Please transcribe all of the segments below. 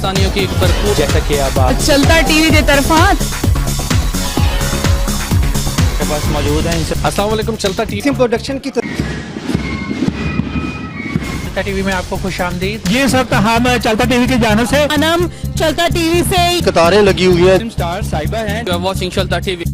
پاکستانیوں کی بھرپور جیسا کہ اب آپ چلتا ٹی وی کے طرفات کے پاس موجود ہیں. السلام علیکم. چلتا ٹی وی پروڈکشن کی چلتا ٹی وی میں آپ کو خوش آمدید. یہ سب ہم چلتا ٹی وی کی جانب سے انم چلتا ٹی وی سے قطاریں لگی ہوئی ہیں. اسٹار صاحبہ ہیں. You are watching چلتا T V.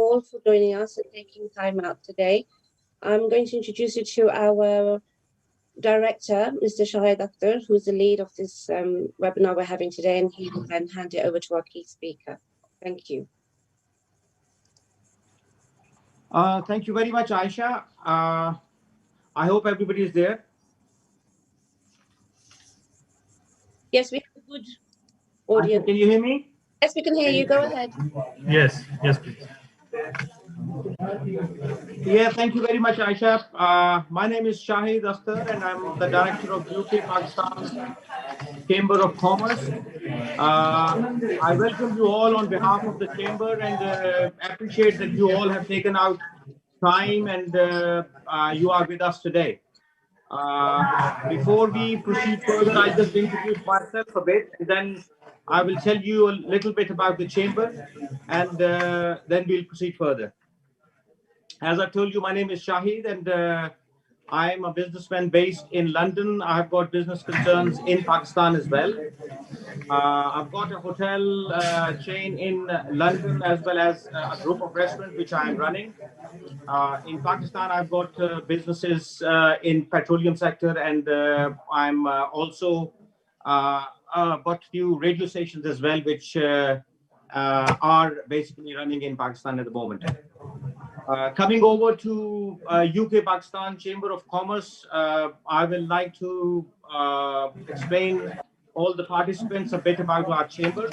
All for joining us and taking time out today. I'm going to introduce you to our director, Mr. Hadleys, who's the lead of this webinar we're having today, and he will then hand it over to our key speaker. Thank you. Thank you very much, Aisha. I hope everybody is there. Yes, we have a good audience. Can you hear me? Yes, we can hear you. Go ahead. yes please. Yeah, thank you very much, Aisha. My name is Shahid Akhtar, and I'm the director of UKPCCI Chamber of Commerce. I welcome you all on behalf of the chamber and appreciate that you all have taken out time and you are with us today. Before we proceed further, I'll just introduce myself a bit, and then I will tell you a little bit about the chamber, and then we'll proceed further. As I told you, my name is Shahid, and I'm a businessman based in London. I've got business concerns in Pakistan as well. I've got a hotel chain in London, as well as a group of restaurants which I'm running. In Pakistan, I've got businesses in petroleum sector, and I'm also got few radio stations as well, which are basically running in Pakistan at the moment. Coming over to UKPCCI Chamber of Commerce, I will like to explain all the participants a bit about our chamber.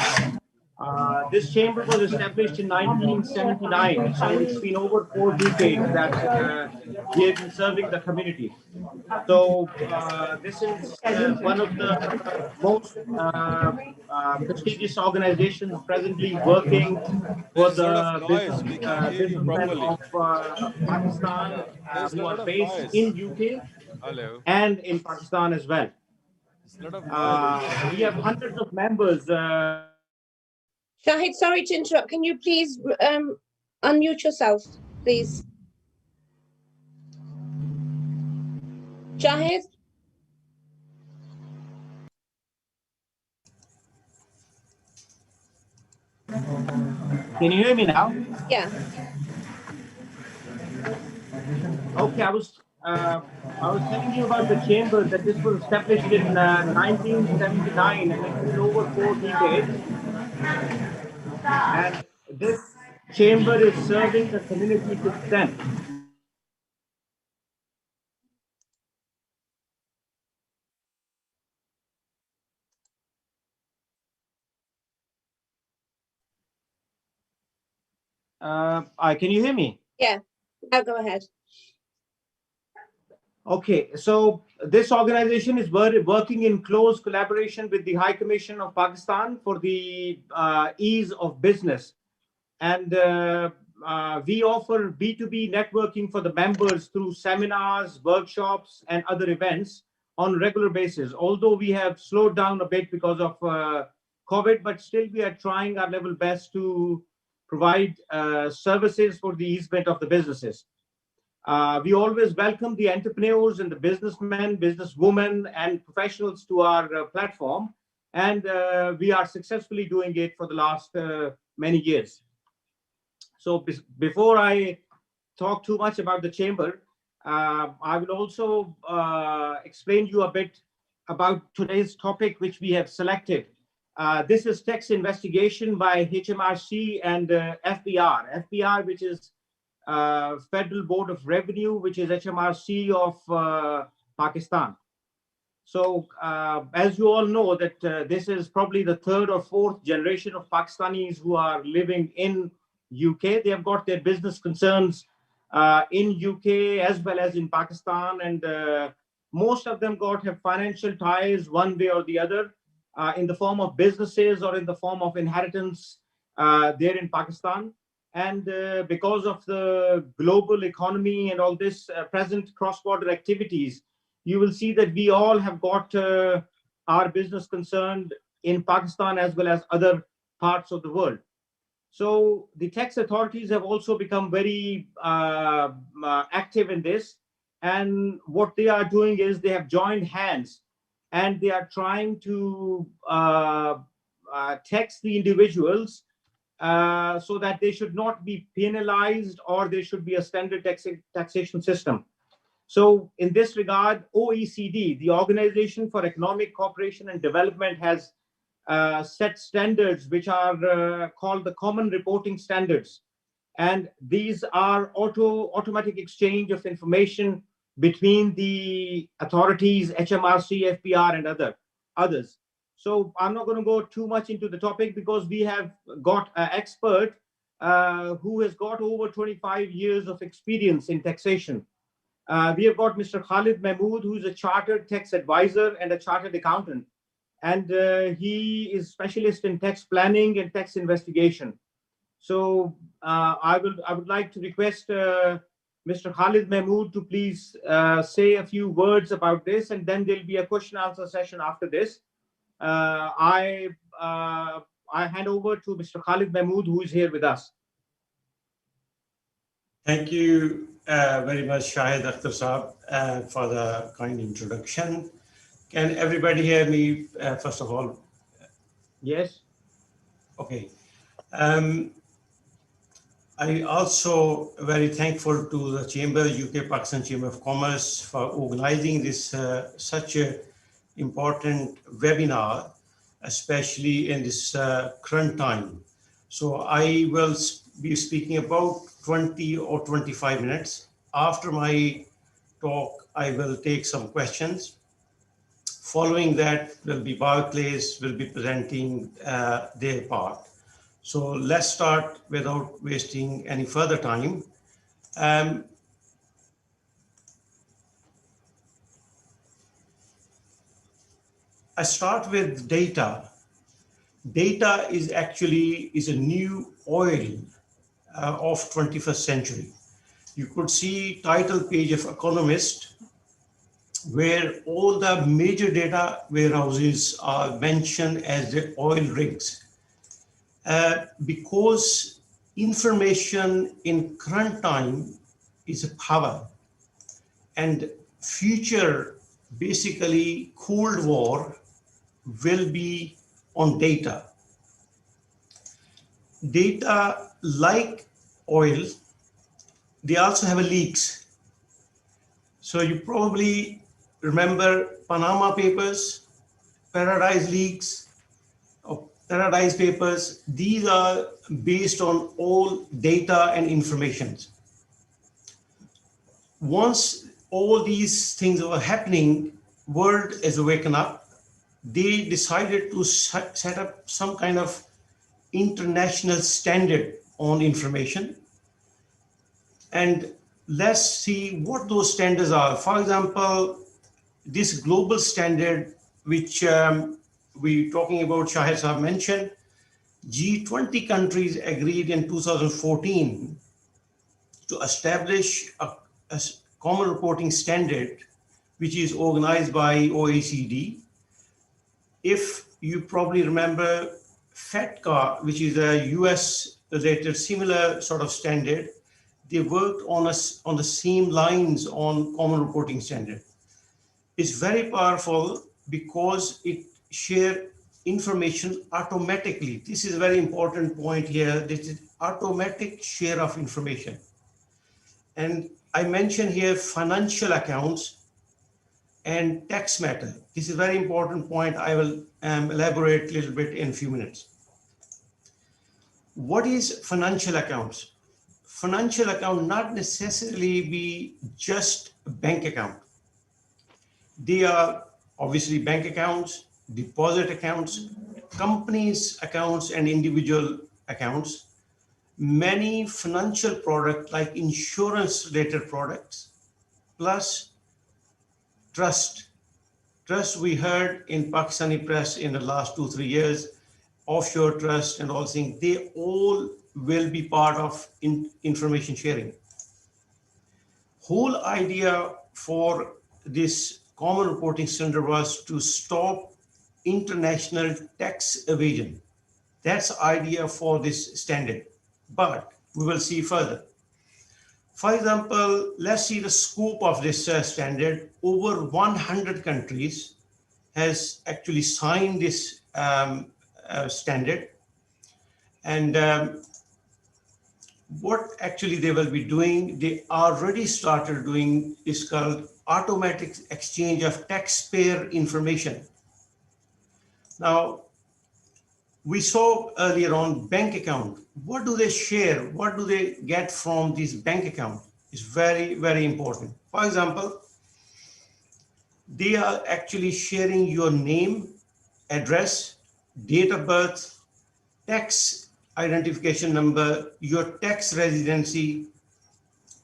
This chamber was established in 1979, so it's been over 4 decades that we have been serving the community. So this is one of the most prestigious organizations presently working for the businessmen of Pakistan who are based in UK and in Pakistan as well. We have hundreds of members. Shahid, sorry to interrupt. Can you please unmute yourself, please? Shahid? Can you hear me now? Yeah. Okay, I was telling you about the chamber, that this was established in 1979 and it's been over 4 decades. And this chamber is serving the community to extent. Can you hear me? Yeah. Now go ahead. Okay, so this organization is working in close collaboration with the High Commission of Pakistan for the ease of business. And we offer B2B networking for the members through seminars, workshops, and other events on regular basis. Although we have slowed down a bit because of COVID, but still we are trying our level best to provide services for the easement of the businesses. We always welcome the entrepreneurs and the businessmen, businesswomen, and professionals to our platform, and we are successfully doing it for the last many years. So before I talk too much about the chamber, I will also explain you a bit about today's topic which we have selected. This is tax investigation by HMRC and FBR. FBR, which is Federal Board of Revenue, which is HMRC of Pakistan. So as you all know that this is probably the 3rd or 4th generation of Pakistanis who are living in UK. They have got their business concerns in UK as well as in Pakistan, and most of them have financial ties one way or the other, in the form of businesses or in the form of inheritance there in Pakistan. And because of the global economy and all this present cross-border activities, you will see that we all have got our business concerned in Pakistan as well as other parts of the world. So the tax authorities have also become very active in this, and what they are doing is they have joined hands and they are trying to tax the individuals so that they should not be penalized, or there should be a standard taxation system. So in this regard, OECD, the Organization for Economic Cooperation and Development, has set standards which are called the common reporting standards. And these are automatic exchange of information between the authorities, HMRC, FBR, and others. So I'm not going to go too much into the topic because we have got an expert who has got over 25 years of experience in taxation. We have got Mr. Khaalid Mahmood, who is a chartered tax advisor and a chartered accountant. And he is specialist in tax planning and tax investigation. So I would like to request Mr. Khaalid Mahmood to please say a few words about this, and then there'll be a question answer session after this. I hand over to Mr. Khaalid Mahmood, who is here with us. Thank you very much, Shahid Akhtar Saab, for the kind introduction. Can everybody hear me, first of all? Yes. Okay. I also very thankful to the Chamber, UK Pakistan Chamber of Commerce, for organizing this such a important webinar, especially in this current time. So I will be speaking about 20 or 25 minutes. After my talk, I will take some questions. Following that will be Barclays will be presenting their part. So let's start without wasting any further time. I start with data. Data is a new oil of 21st century. You could see title page of Economist where all the major data warehouses are mentioned as the oil rigs. Because information in current time is a power, and future basically Cold War will be on data. Data, like oil, they also have leaks. So you probably remember Panama Papers, Paradise Leaks, or Paradise Papers. These are based on all data and information. Once all these things were happening, world is waken up. They decided to set up some kind of international standard on information. And let's see what those standards are. For example, this global standard, which we talking about, Shahid Sahab mentioned, G20 countries agreed in 2014 to establish a common reporting standard, which is organized by OECD. If you probably remember FATCA, which is a US related similar sort of standard, they worked on the same lines on common reporting standard. It's very powerful because it share information automatically. This is a very important point here. This is automatic share of information. And I mentioned here financial accounts and tax matter. This is a very important point. I will elaborate a little bit in a few minutes. What is financial accounts? Financial account not necessarily be just a bank account. They are obviously bank accounts, deposit accounts, companies accounts, and individual accounts. Many financial products like insurance related products, plus trust. Trust, we heard in Pakistani press in the last 2-3 years, offshore trust and all things, they all will be part of information sharing. Whole idea for this common reporting standard was to stop international tax evasion. That's the idea for this standard, but we will see further. For example, let's see the scope of this standard. Over 100 countries has actually signed this standard, and what actually they will be doing, they already started doing, is called automatic exchange of taxpayer information. Now, we saw earlier on bank account. What do they share? What do they get from this bank account? It's very, very important. For example, they are actually sharing your name, address, date of birth, tax identification number, your tax residency,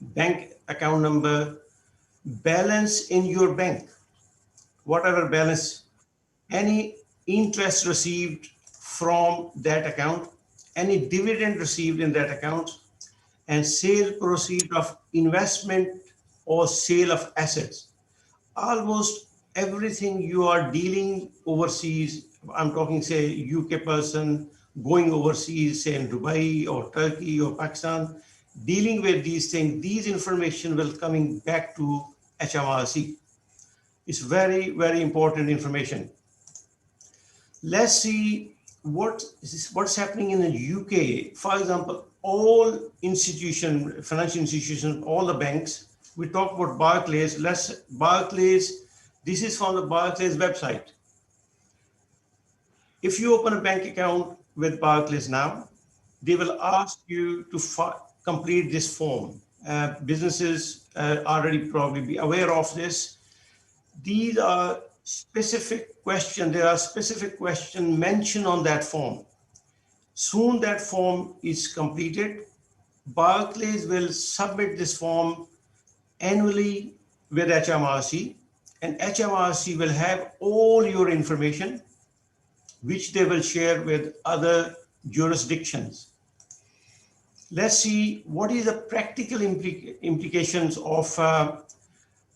bank account number, balance in your bank, whatever balance, any interest received from that account, any dividend received in that account, and sale proceed of investment or sale of assets. Almost everything you are dealing overseas, I'm talking say UK person going overseas, say in Dubai or Turkey or Pakistan, dealing with these things, these information will coming back to HMRC. It's very, very important information. Let's see what's happening in the UK. For example, all financial institutions, all the banks, we talk about Barclays. Barclays, this is from the Barclays website. If you open a bank account with Barclays now, they will ask you to complete this form. Businesses already probably be aware of this. These are specific questions. There are specific questions mentioned on that form. Soon that form is completed, Barclays will submit this form annually with HMRC, and HMRC will have all your information, which they will share with other jurisdictions. Let's see what is the practical implications of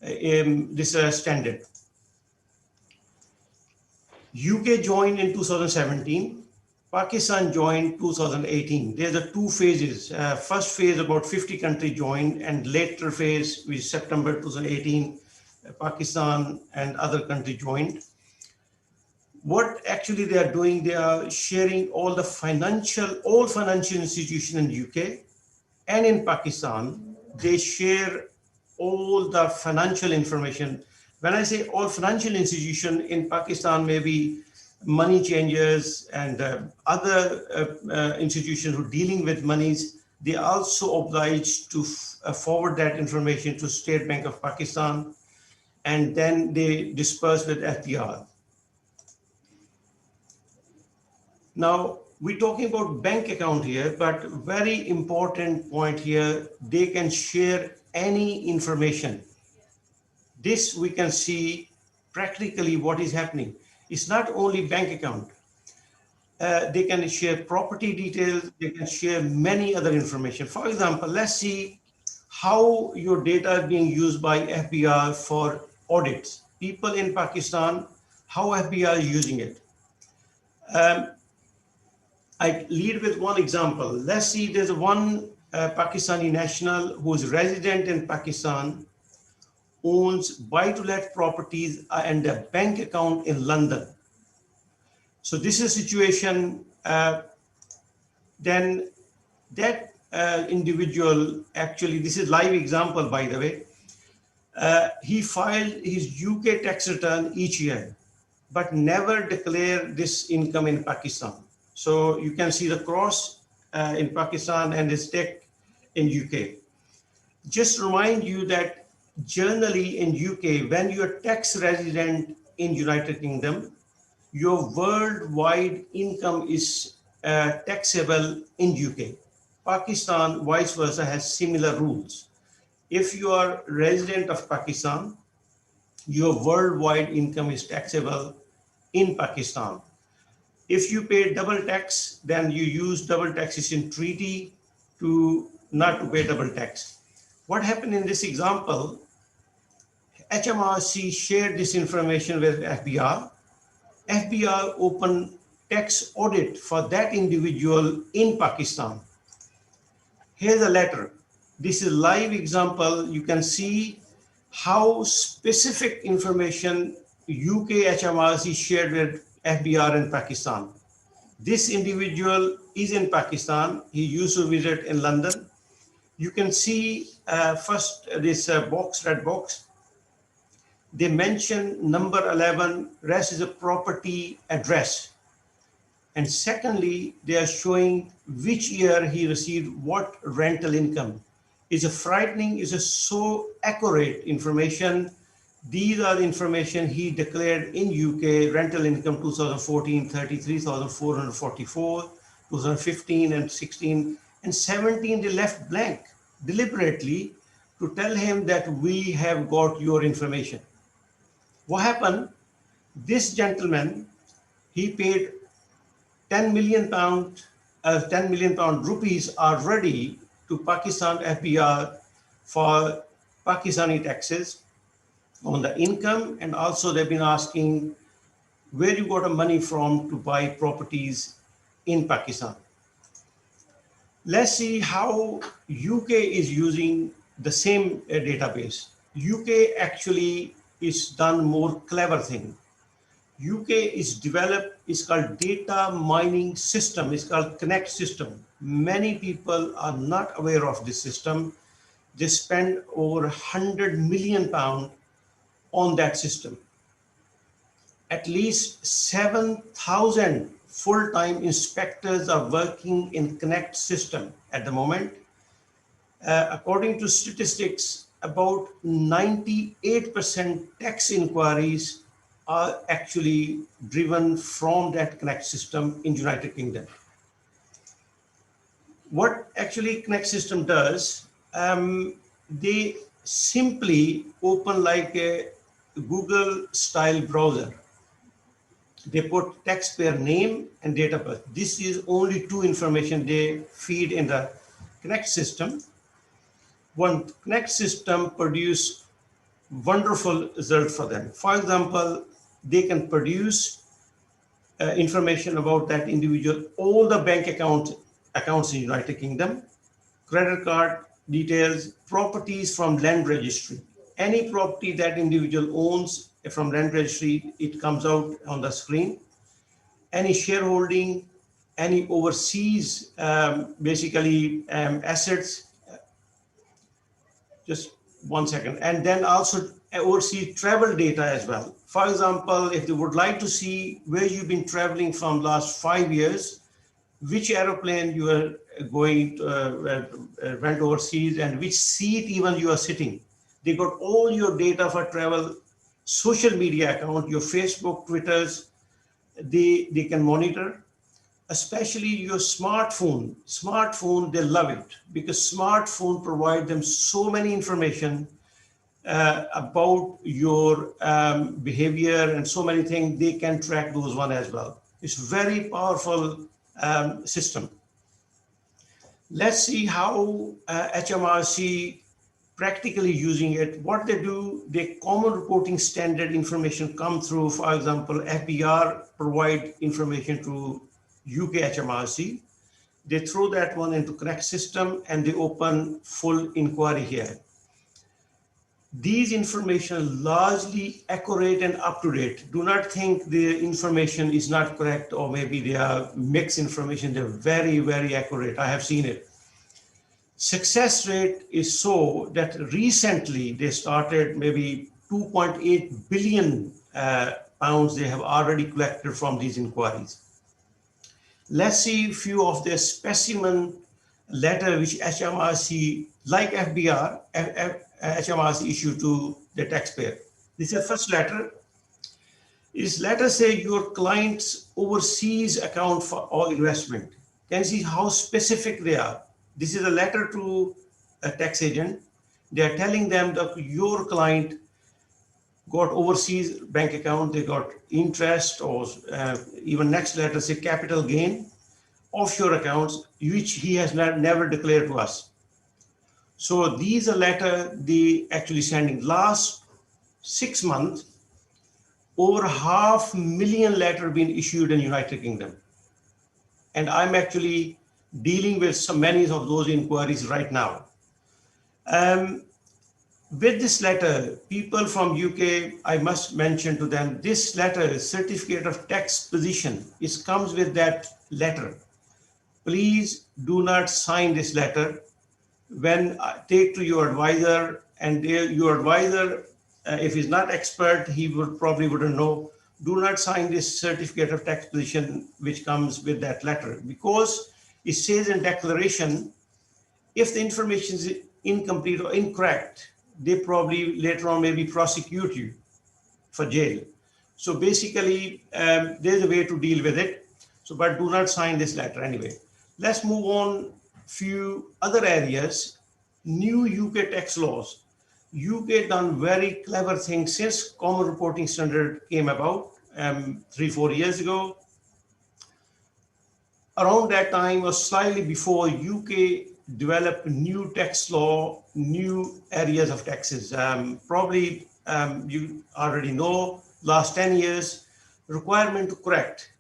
this standard. UK joined in 2017. Pakistan joined 2018. There's a two phases. First phase, about 50 countries joined, and later phase, which is September 2018, Pakistan and other countries joined. What actually they are doing, they are sharing all financial institutions in UK and in Pakistan. They share all the financial information. When I say all financial institutions in Pakistan, maybe money changers and other institutions who are dealing with monies, they are also obliged to forward that information to State Bank of Pakistan, and then they disperse with FBR. Now, we're talking about bank account here, but very important point here, they can share any information. This we can see practically what is happening. It's not only bank account. They can share property details, they can share many other information. For example, let's see how your data is being used by FBR for audits. People in Pakistan, how FBR is using it. I lead with one example. Let's see, there's one Pakistani national who is resident in Pakistan, owns buy-to-let properties and a bank account in London. So this is a situation, then that individual, actually, this is live example, by the way, he filed his UK tax return each year, but never declared this income in Pakistan. So you can see the cross in Pakistan and his tax in UK. Just remind you that generally in UK, when you're tax resident in United Kingdom, your worldwide income is taxable in UK. Pakistan, vice versa, has similar rules. If you are resident of Pakistan, your worldwide income is taxable in Pakistan. If you pay double tax, then you use double taxation treaty to not to pay double tax. What happened in this example, HMRC shared this information with FBR. FBR opened tax audit for that individual in Pakistan. Here's a letter. This is live example. You can see how specific information UK HMRC shared with FBR in Pakistan. This individual is in Pakistan. He used to visit in London. You can see first this box, red box. They mention number 11, rest is a property address. And secondly, they are showing which year he received what rental income. It's a frightening, it's a so accurate information. These are the information he declared in UK, rental income 2014, 33,444, 2015 and 16, and 17 they left blank deliberately to tell him that we have got your information. What happened? This gentleman, he paid 10 million pound rupees already to Pakistan FBR for Pakistani taxes on the income, and also they've been asking where you got the money from to buy properties in Pakistan. Let's see how UK is using the same database. UK actually is done more clever thing. UK is developed, it's called data mining system, it's called Connect system. Many people are not aware of this system. They spend over 100 million pounds on that system. At least 7,000 full-time inspectors are working in Connect system at the moment. According to statistics, about 98% tax inquiries are actually driven from that Connect system in United Kingdom. What actually Connect system does, they simply open like a Google style browser. They put taxpayer name and date of birth. This is only two information they feed in the Connect system. One Connect system produce wonderful result for them. For example, they can produce information about that individual, all the bank accounts in United Kingdom, credit card details, properties from land registry. Any property that individual owns from land registry, it comes out on the screen. Any shareholding, any overseas assets. Just 1 second. And then also overseas travel data as well. For example, if they would like to see where you've been traveling from last 5 years, which aeroplane you are going to, went overseas, and which seat even you are sitting. They got all your data for travel, social media account, your Facebook, Twitters, they can monitor, especially your smartphone. Smartphone, they love it because smartphone provide them so many information about your behavior and so many things. They can track those one as well. It's very powerful system. Let's see how HMRC practically using it. What they do, the common reporting standard information come through. For example, FBR provide information to UK HMRC. They throw that one into correct system and they open full inquiry here. These information are largely accurate and up to date. Do not think the information is not correct or maybe they are mixed information. They're very, very accurate. I have seen it. Success rate is so that recently they started maybe 2.8 billion pounds they have already collected from these inquiries. Let's see a few of the specimen letter which HMRC, like FBR, HMRC issued to the taxpayer. This is the first letter. This letter say your client's overseas account for or investment. Can you see how specific they are? This is a letter to a tax agent. They are telling them that your client got overseas bank account, they got interest, or even next letter say capital gain, offshore accounts, which he has never declared to us. So these are letter they actually sending. Last 6 months, over 500,000 letter been issued in United Kingdom. And I'm actually dealing with many of those inquiries right now. With this letter, people from UK, I must mention to them, this letter, certificate of tax position, it comes with that letter. Please do not sign this letter. When take to your advisor, and your advisor, if he's not expert, he probably wouldn't know. Do not sign this certificate of tax position which comes with that letter, because it says in declaration, if the information is incomplete or incorrect, they probably later on maybe prosecute you for jail. So basically, there's a way to deal with it. So, but do not sign this letter anyway. Let's move on. Few other areas. New UK tax laws. UK done very clever things since common reporting standard came about 3-4 years ago. Around that time or slightly before, UK developed new tax law, new areas of taxes. Probably you already know, last 10 years, requirement to correct.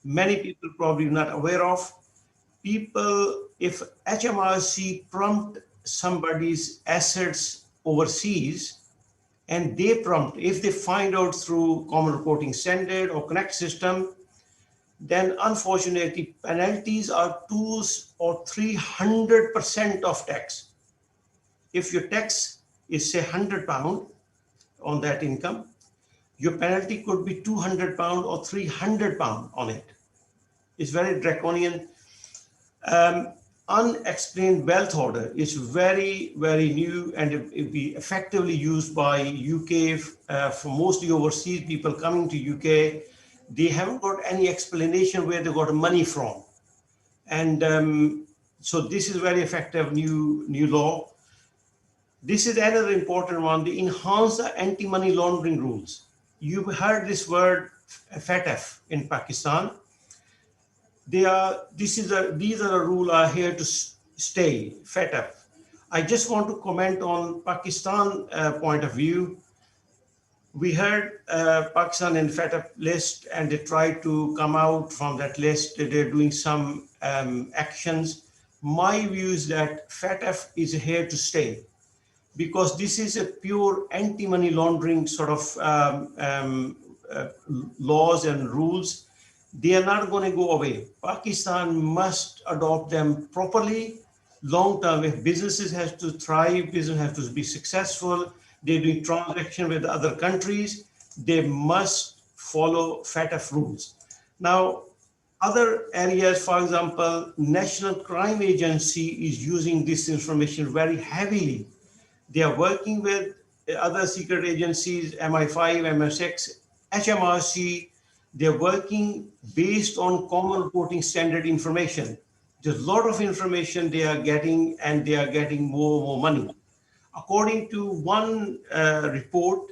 Many people probably not aware of. People, if HMRC prompt somebody's assets overseas, and they prompt, if they find out through common reporting standard or connect system, then unfortunately penalties are 200 or 300% of tax. If your tax is say £100 on that income, your penalty could be £200 or £300 on it. It's very draconian. Unexplained wealth order is very, very new, and it be effectively used by UK for mostly overseas people coming to UK. They haven't got any explanation where they got money from. And so this is very effective new law. This is another important one. They enhance the anti-money laundering rules. You've heard this word FATF in Pakistan. These are the rule are here to stay, FATF. I just want to comment on Pakistan point of view. We heard Pakistan in FATF list, and they tried to come out from that list. They're doing some actions. My view is that FATF is here to stay, because this is a pure anti-money laundering sort of laws and rules. They are not going to go away. Pakistan must adopt them properly, long term. If businesses have to thrive, business have to be successful, they're doing transaction with other countries, they must follow FATF rules. Now, other areas, for example, National Crime Agency is using this information very heavily. They are working with other secret agencies, MI5, MI6, HMRC. They're working based on common reporting standard information. There's a lot of information they are getting, and they are getting more money. According to one report,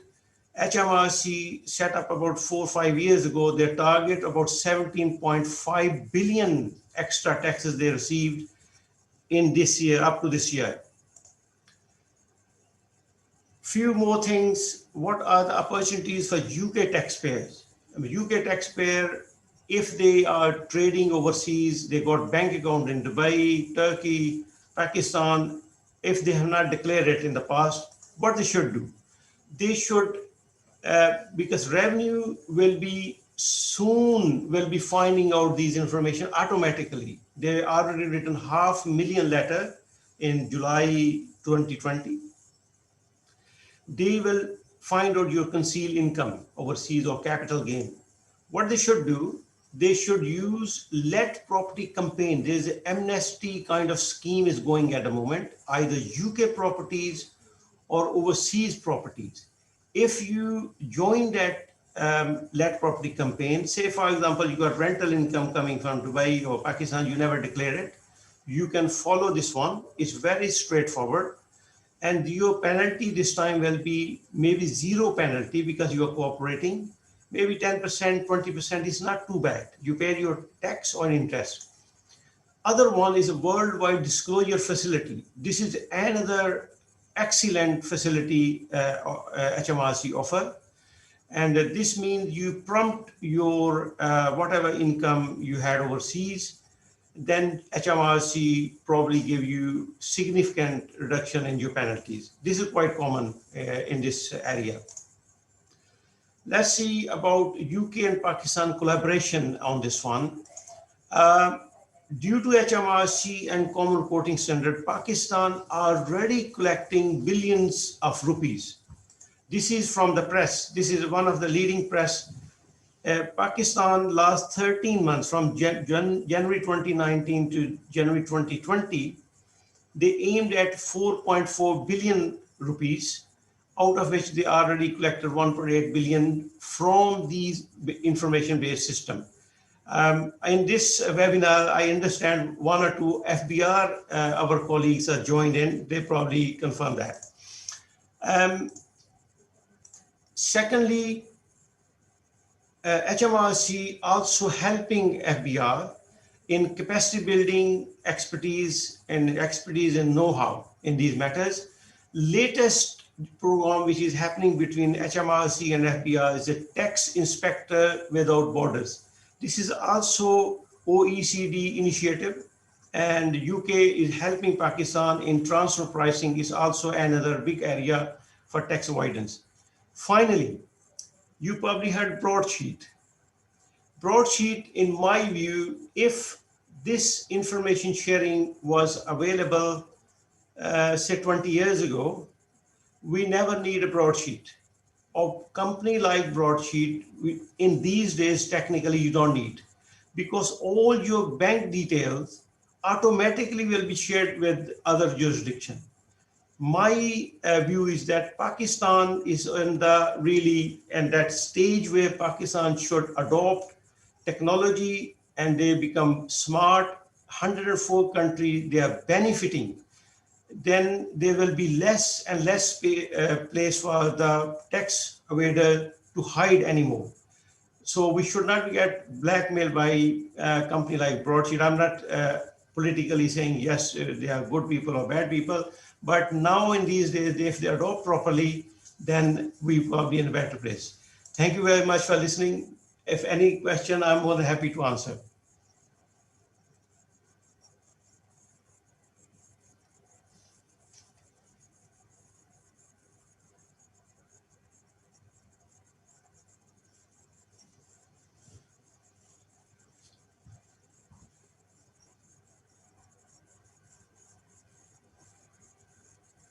HMRC set up about 4 or 5 years ago, their target about 17.5 billion extra taxes they received in this year, up to this year. Few more things. What are the opportunities for UK taxpayers? I mean, UK taxpayer, if they are trading overseas, they got bank account in Dubai, Turkey, Pakistan. If they have not declared it in the past, what they should do? They should, because revenue will be finding out these information automatically. They already written 500,000 letter in July 2020. They will find out your concealed income overseas or capital gain. What they should do, they should use let property campaign. There's an amnesty kind of scheme is going at the moment, either UK properties or overseas properties. If you join that let property campaign, say for example, you got rental income coming from Dubai or Pakistan, you never declare it, you can follow this one. It's very straightforward. And your penalty this time will be maybe zero penalty because you are cooperating. Maybe 10%, 20% is not too bad. You pay your tax or interest. Other one is a worldwide disclosure facility. This is another excellent facility HMRC offer. And this means you prompt your whatever income you had overseas, then HMRC probably give you significant reduction in your penalties. This is quite common in this area. Let's see about UK and Pakistan collaboration on this one. Due to HMRC and common reporting standard, Pakistan already collecting billions of rupees. This is from the press. This is one of the leading press. Pakistan last 13 months, from January 2019 to January 2020, they aimed at 4.4 billion rupees, out of which they already collected 1.8 billion from these information-based system. In this webinar, I understand 1 or 2 FBR, our colleagues are joined in, they probably confirm that. Secondly, HMRC also helping FBR in capacity building expertise and know-how in these matters. Latest program which is happening between HMRC and FBR is a tax inspector without borders. This is also OECD initiative, and UK is helping Pakistan in transfer pricing is also another big area for tax avoidance. Finally, you probably heard broadsheet. Broadsheet, in my view, if this information sharing was available, say 20 years ago, we never need a broadsheet. A company like broadsheet, in these days, technically you don't need, because all your bank details automatically will be shared with other jurisdiction. My view is that Pakistan is in that stage where Pakistan should adopt technology and they become smart. 104 countries, they are benefiting. Then there will be less and less place for the tax evader to hide anymore. So we should not get blackmailed by a company like Broadsheet. I'm not politically saying yes, they are good people or bad people. But now in these days, if they adopt properly, then we're probably in a better place. Thank you very much for listening. If any question, I'm more than happy to answer.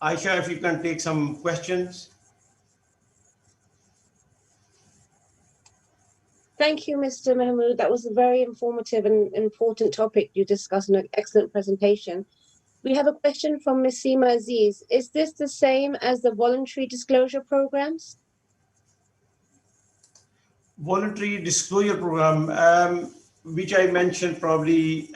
Aisha, if you can take some questions. Thank you, Mr. Mahmood. That was a very informative and important topic you discussed in an excellent presentation. We have a question from Ms. Seema Aziz. Is this the same as the voluntary disclosure programs? Voluntary disclosure program, which I mentioned probably,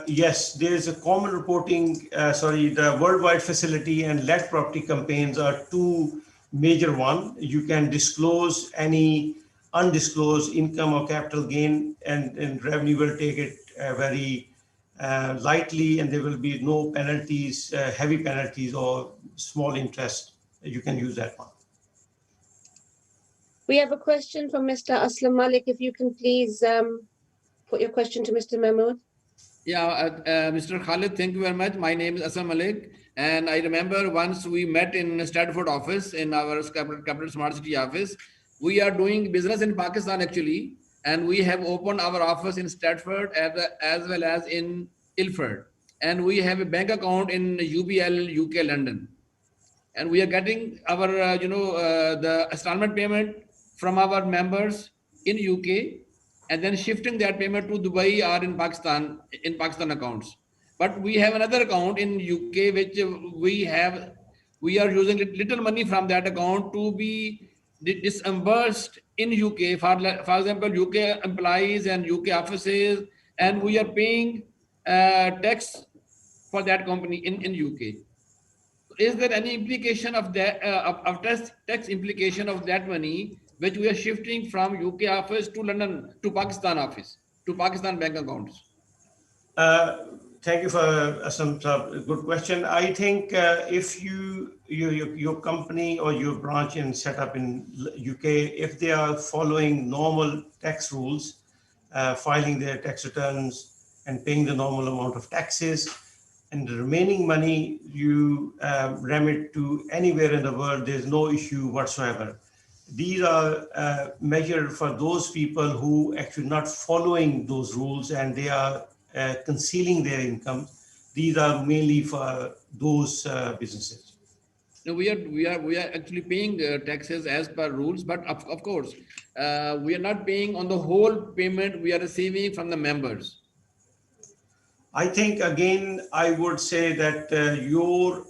yes, there's a common reporting, the worldwide facility and let property campaigns are two major ones. You can disclose any undisclosed income or capital gain, and revenue will take it very lightly, and there will be no penalties, heavy penalties or small interest. You can use that one. We have a question from Mr. Aslam Malik. If you can please put your question to Mr. Mahmood. Yeah, Mr. Khalid, thank you very much. My name is Aslam Malik, and I remember once we met in Stratford office, in our Capital Smart City office. We are doing business in Pakistan actually, and we have opened our office in Stratford as well as in Ilford, and we have a bank account in UBL, UK, London, and we are getting our the installment payment from our members in UK, and then shifting that payment to Dubai or in Pakistan accounts. But we have another account in UK which we are using little money from that account to be disbursed in UK, for example, UK employees and UK offices, and we are paying tax for that company in UK. Is there any implication of that, of tax implication of that money, which we are shifting from UK office to London, to Pakistan office, to Pakistan bank accounts? Thank you for some good question. I think if your company or your branch and set up in UK, if they are following normal tax rules, filing their tax returns and paying the normal amount of taxes, and the remaining money you remit to anywhere in the world, there's no issue whatsoever. These are measured for those people who actually not following those rules and they are concealing their income. These are mainly for those businesses. No, we are actually paying taxes as per rules, but of course, we are not paying on the whole payment we are receiving from the members. I think, again, I would say that your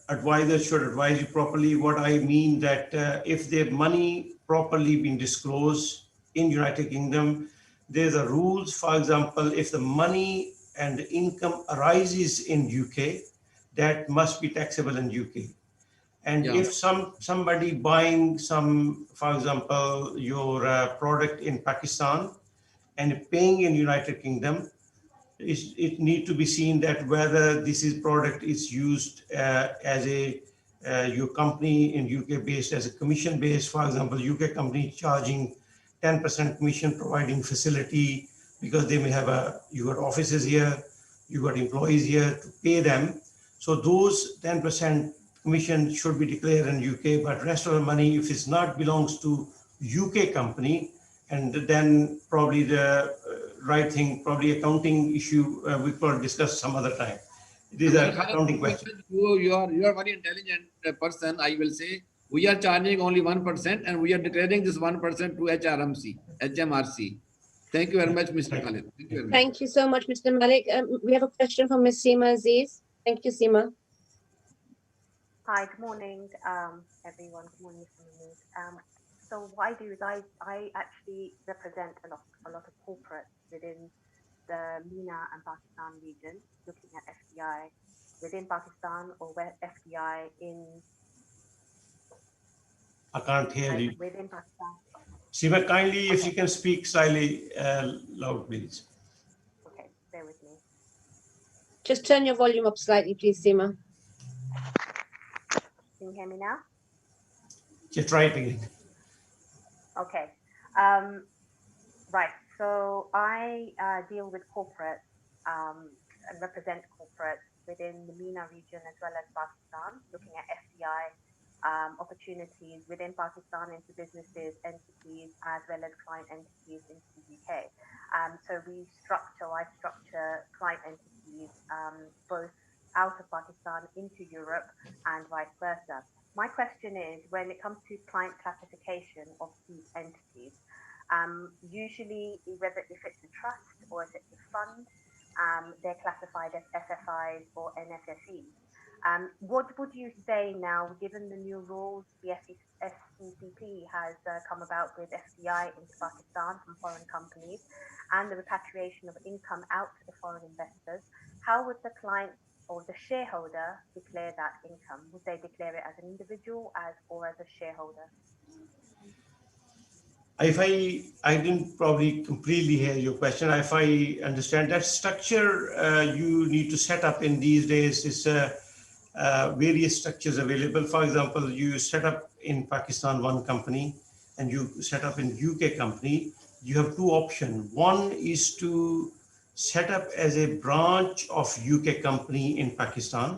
advisor should advise you properly. What I mean that if the money properly been disclosed in United Kingdom, there's a rules. For example, if the money and the income arises in UK, that must be taxable in UK. And if somebody buying some, for example, your product in Pakistan and paying in United Kingdom, it need to be seen that whether this product is used as your company in UK based as a commission based. For example, UK company charging 10% commission providing facility because they may have you got offices here, you got employees here to pay them. So those 10% commission should be declared in UK, but rest of the money, if it's not belongs to UK company, and then probably the right thing, probably accounting issue, we could discuss some other time. These are accounting questions. You are very intelligent person, I will say. We are charging only 1% and we are declaring this 1% to HMRC. Thank you very much, Mr. Khalid. Thank you very much. Thank you so much, Mr. Malik. We have a question from Ms. Seema Aziz. Thank you, Seema. Hi, good morning, everyone. Good morning, Mr. Mahmood. So what I do is I actually represent a lot of corporates within the MENA and Pakistan region, looking at FDI within Pakistan or where FDI in. I can't hear you. Within Pakistan. Seema, kindly, if you can speak slightly loud, please. Okay, bear with me. Just turn your volume up slightly, please, Seema. Can you hear me now? Just try it again. Okay. Right. So I deal with corporates and represent corporates within the MENA region as well as Pakistan, looking at FDI opportunities within Pakistan into businesses, entities, as well as client entities into the UK. So I structure client entities both out of Pakistan into Europe and vice versa. My question is, when it comes to client classification of these entities, usually whether if it's a trust or if it's a fund, they're classified as FFIs or NFFEs. What would you say now, given the new rules, the FCCP has come about with FDI into Pakistan from foreign companies and the repatriation of income out to the foreign investors, how would the client or the shareholder declare that income? Would they declare it as an individual or as a shareholder? If I didn't probably completely hear your question. If I understand that structure you need to set up in these days is various structures available. For example, you set up in Pakistan one company and you set up in UK company. You have two options. One is to set up as a branch of UK company in Pakistan,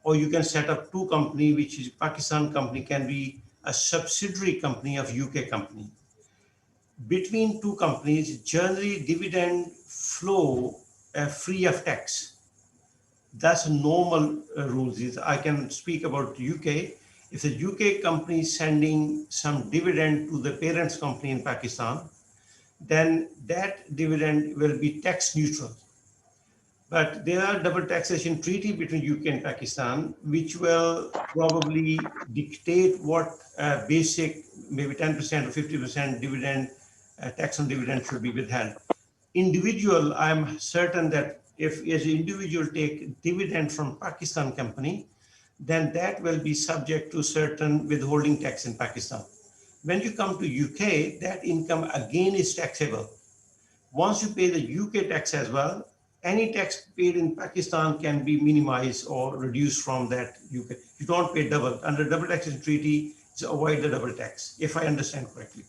or you can set up two company, which is Pakistan company can be a subsidiary company of UK company. Between two companies, generally dividend flow free of tax. That's a normal rules. I can speak about UK. If the UK company is sending some dividend to the parents company in Pakistan, then that dividend will be tax neutral. But there are double taxation treaty between UK and Pakistan, which will probably dictate what basic, maybe 10% or 50% dividend, tax on dividend should be withheld. Individual, I'm certain that if as an individual take dividend from Pakistan company, then that will be subject to certain withholding tax in Pakistan. When you come to UK, that income again is taxable. Once you pay the UK tax as well, any tax paid in Pakistan can be minimized or reduced from that UK. You don't pay double. Under double taxation treaty, to avoid the double tax, if I understand correctly.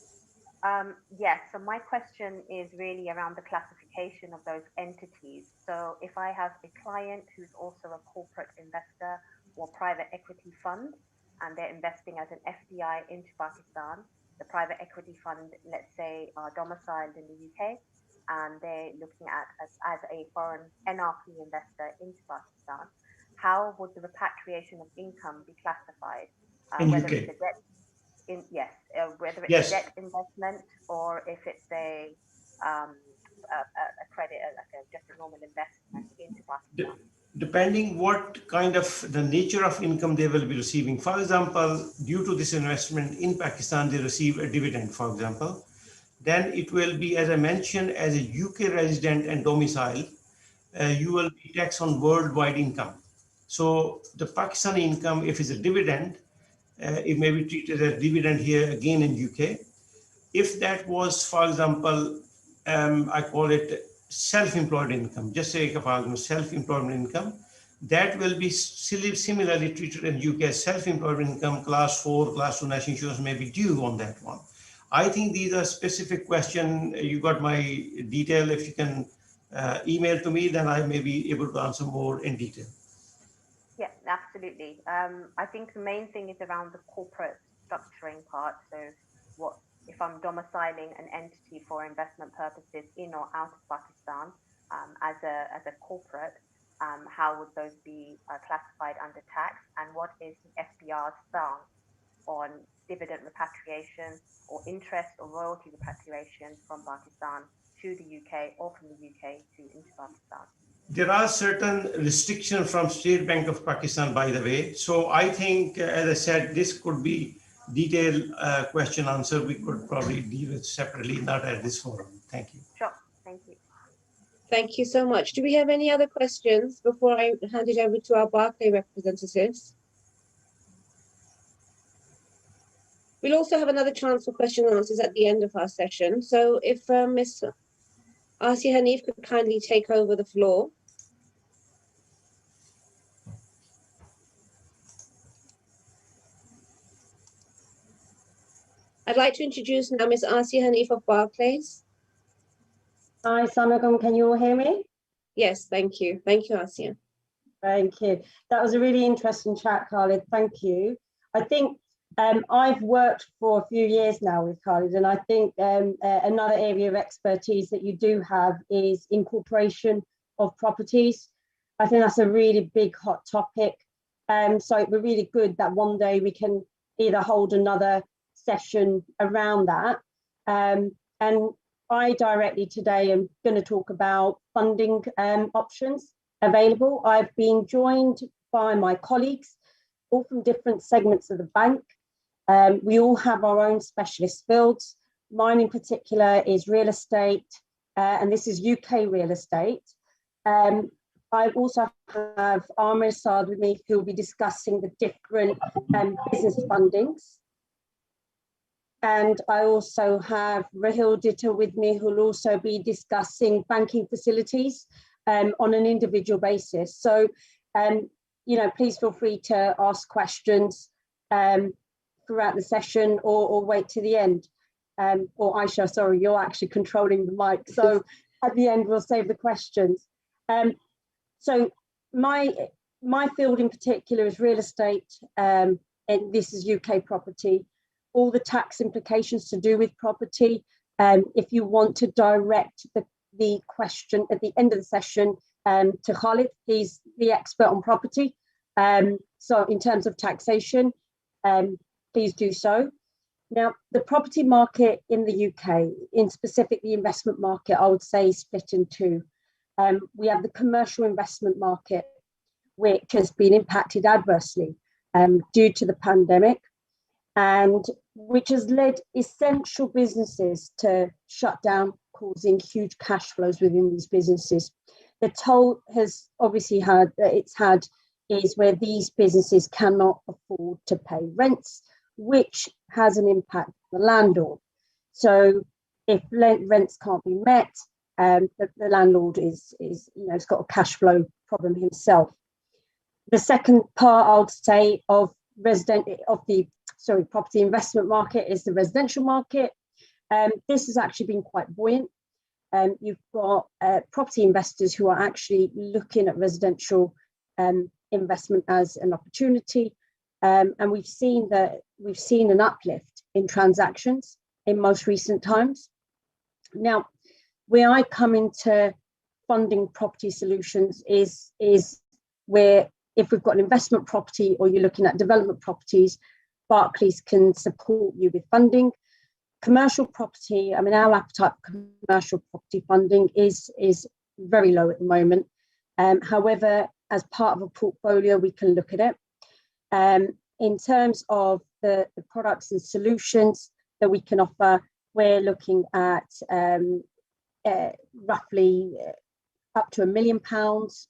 Yes, so my question is really around the classification of those entities. So if I have a client who's also a corporate investor or private equity fund, and they're investing as an FDI into Pakistan, the private equity fund, let's say, are domiciled in the UK, and they're looking at as a foreign NRP investor into Pakistan, how would the repatriation of income be classified? Whether it's a debt, whether it's a debt investment or if it's a credit, like just a normal investment into Pakistan. Depending what kind of the nature of income they will be receiving. For example, due to this investment in Pakistan, they receive a dividend, for example. Then it will be, as I mentioned, as a UK resident and domicile, you will be taxed on worldwide income. So the Pakistani income, if it's a dividend, it may be treated as dividend here again in UK. If that was, for example, I call it self-employed income, just say self-employment income, that will be similarly treated in UK as self-employment income. Class 4, class 2 national insurance may be due on that one. I think these are specific questions. You got my detail. If you can email to me, then I may be able to answer more in detail. Yeah, absolutely. I think the main thing is around the corporate structuring part. So what if I'm domiciling an entity for investment purposes in or out of Pakistan as a corporate, how would those be classified under tax, and what is the FBR's stance on dividend repatriation or interest or royalty repatriation from Pakistan to the UK or from the UK to into Pakistan? There are certain restrictions from State Bank of Pakistan, by the way. So I think, as I said, this could be detailed question answer. We could probably deal with separately, not at this forum. Thank you. Sure. Thank you. Thank you so much. Do we have any other questions before I hand it over to our Barclays representatives? We'll also have another chance for question and answers at the end of our session. So if Ms. Asia Hanif could kindly take over the floor. I'd like to introduce now Ms. Asiya Hanif of Barclays. Hi, Assalamualaikum. Can you all hear me? Yes, thank you. Thank you, Asiya. Thank you. That was a really interesting chat, Khalid. Thank you. I think I've worked for a few years now with Khalid, and I think another area of expertise that you do have is incorporation of properties. I think that's a really big hot topic. So it would be really good that one day we can either hold another session around that. And I directly today am going to talk about funding options available. I've been joined by my colleagues, all from different segments of the bank. We all have our own specialist fields. Mine in particular is real estate, and this is UK real estate. I also have Amir Saad with me, who will be discussing the different business fundings. And I also have Rahil Ditta with me, who will also be discussing banking facilities on an individual basis. So, please feel free to ask questions throughout the session or wait to the end. Or Aisha, sorry, you're actually controlling the mic. So at the end, we'll save the questions. So my field in particular is real estate, and this is UK property. All the tax implications to do with property. If you want to direct the question at the end of the session to Khalid, he's the expert on property. So in terms of taxation, please do so. Now, the property market in the UK, in specific the investment market, I would say is split in two. We have the commercial investment market, which has been impacted adversely due to the pandemic, and which has led essential businesses to shut down, causing huge cash flows within these businesses. The toll has obviously had is where these businesses cannot afford to pay rents, which has an impact on the landlord. So if rents can't be met, the landlord is it's got a cash flow problem himself. The second part, I would say, of the property investment market is the residential market. This has actually been quite buoyant. You've got property investors who are actually looking at residential investment as an opportunity, and we've seen an uplift in transactions in most recent times. Now, where I come into funding property solutions is where, if we've got an investment property or you're looking at development properties, Barclays can support you with funding. Commercial property, I mean, our appetite for commercial property funding is very low at the moment. However, as part of a portfolio, we can look at it. In terms of the products and solutions that we can offer, we're looking at roughly up to £1 million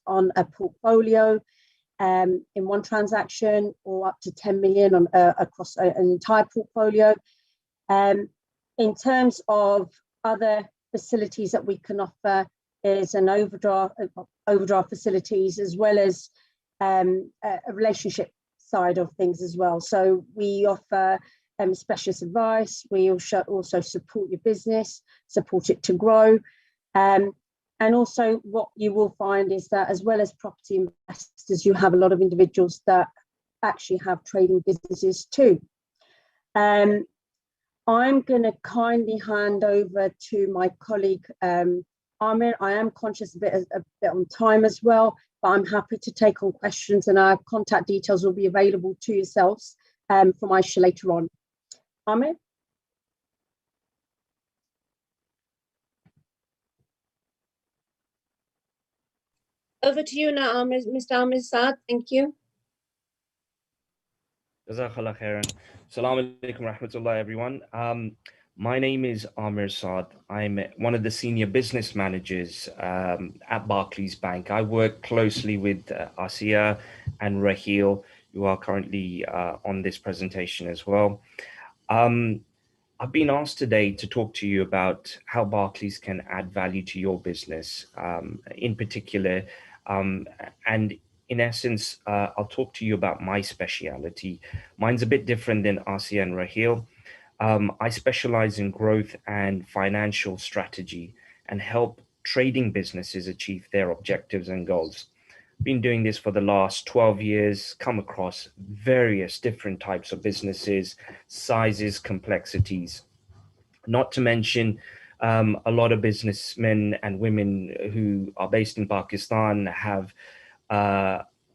on a portfolio in one transaction, or up to 10 million across an entire portfolio. In terms of other facilities that we can offer, is an overdraft facilities, as well as a relationship side of things as well. So we offer specialist advice. We also support your business, support it to grow. And also what you will find is that, as well as property investors, you have a lot of individuals that actually have trading businesses too. I'm going to kindly hand over to my colleague, Amir. I am conscious a bit on time as well, but I'm happy to take on questions, and our contact details will be available to yourselves from Aisha later on. Amir? Over to you now, Mr. Amir Saad. Thank you. Jazakallah khairan. Assalamu alaikum rahmatullah, everyone. My name is Amir Saad. I'm one of the senior business managers at Barclays Bank. I work closely with Asiya and Rahil, who are currently on this presentation as well. I've been asked today to talk to you about how Barclays can add value to your business in particular. And in essence, I'll talk to you about my speciality. Mine's a bit different than Asiya and Rahil. I specialize in growth and financial strategy and help trading businesses achieve their objectives and goals. Been doing this for the last 12 years, come across various different types of businesses, sizes, complexities. Not to mention a lot of businessmen and women who are based in Pakistan have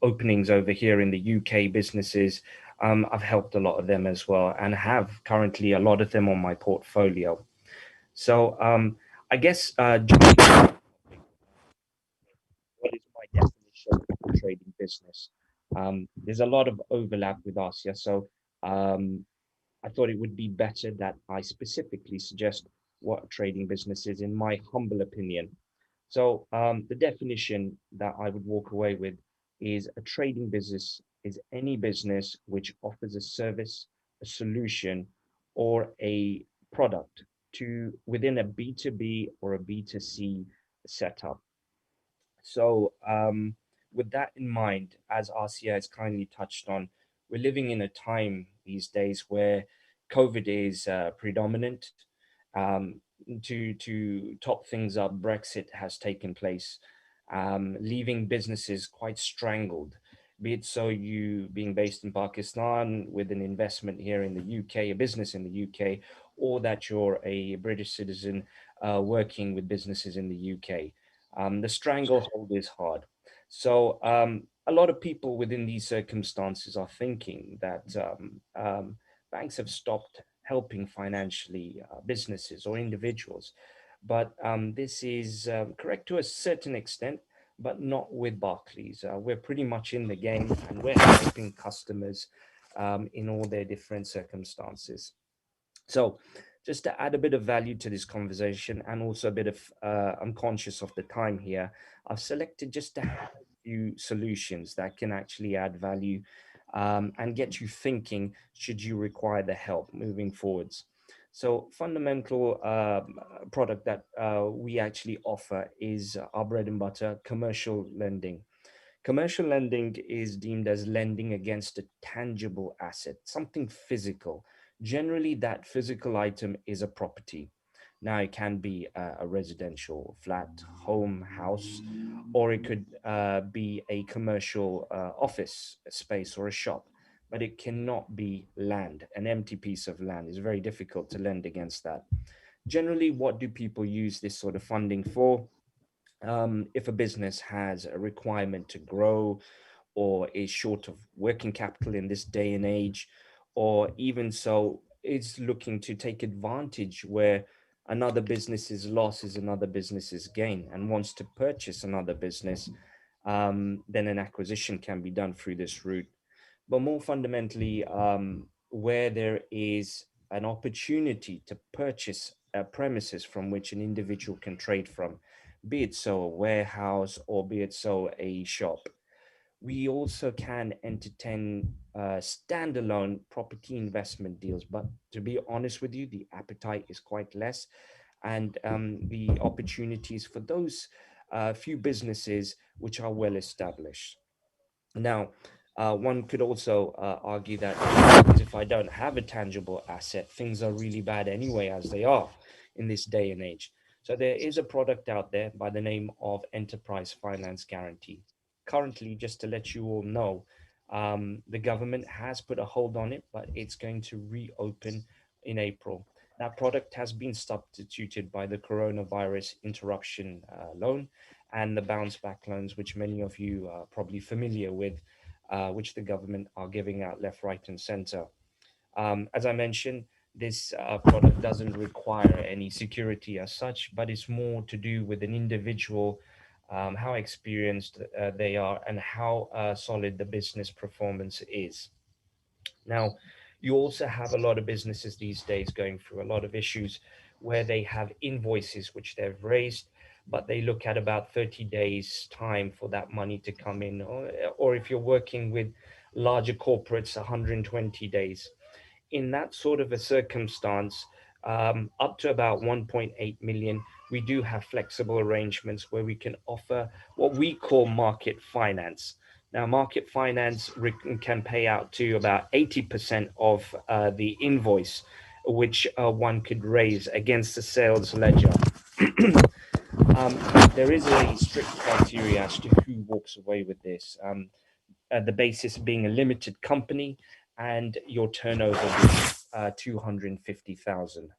openings over here in the UK businesses. I've helped a lot of them as well and have currently a lot of them on my portfolio. So I guess what is my definition of trading business? There's a lot of overlap with Asia, so I thought it would be better that I specifically suggest what a trading business is in my humble opinion. So the definition that I would walk away with is a trading business is any business which offers a service, a solution, or a product to within a B2B or a B2C setup. So with that in mind, as Asia has kindly touched on, we're living in a time these days where COVID is predominant. To top things up, Brexit has taken place, leaving businesses quite strangled. Be it so you being based in Pakistan with an investment here in the UK, a business in the UK, or that you're a British citizen working with businesses in the UK. The stranglehold is hard. So a lot of people within these circumstances are thinking that banks have stopped helping financially businesses or individuals. But this is correct to a certain extent, but not with Barclays. We're pretty much in the game and we're helping customers in all their different circumstances. So just to add a bit of value to this conversation and also a bit of, I'm conscious of the time here, I've selected just to have a few solutions that can actually add value and get you thinking should you require the help moving forwards. So fundamental product that we actually offer is our bread and butter, commercial lending. Commercial lending is deemed as lending against a tangible asset, something physical. Generally, that physical item is a property. Now, it can be a residential flat, home, house, or it could be a commercial office space or a shop, but it cannot be land. An empty piece of land is very difficult to lend against that. Generally, what do people use this sort of funding for? If a business has a requirement to grow or is short of working capital in this day and age, or even so is looking to take advantage where another business's loss is another business's gain and wants to purchase another business, then an acquisition can be done through this route. But more fundamentally, where there is an opportunity to purchase premises from which an individual can trade from, be it so a warehouse or be it so a shop. We also can entertain standalone property investment deals, but to be honest with you, the appetite is quite less, and the opportunities for those few businesses which are well established. Now, one could also argue that if I don't have a tangible asset, things are really bad anyway, as they are in this day and age. So there is a product out there by the name of Enterprise Finance Guarantee. Currently, just to let you all know, the government has put a hold on it, but it's going to reopen in April. That product has been substituted by the coronavirus interruption loan and the bounce back loans, which many of you are probably familiar with, which the government are giving out left, right, and center. As I mentioned, this product doesn't require any security as such, but it's more to do with an individual, how experienced they are and how solid the business performance is. Now, you also have a lot of businesses these days going through a lot of issues where they have invoices which they've raised, but they look at about 30 days time for that money to come in, or if you're working with larger corporates, 120 days. In that sort of a circumstance, up to about 1.8 million, we do have flexible arrangements where we can offer what we call market finance. Now, market finance can pay out to about 80% of the invoice which one could raise against the sales ledger. There is a strict criteria as to who walks away with this. The basis being a limited company and your turnover is 250,000.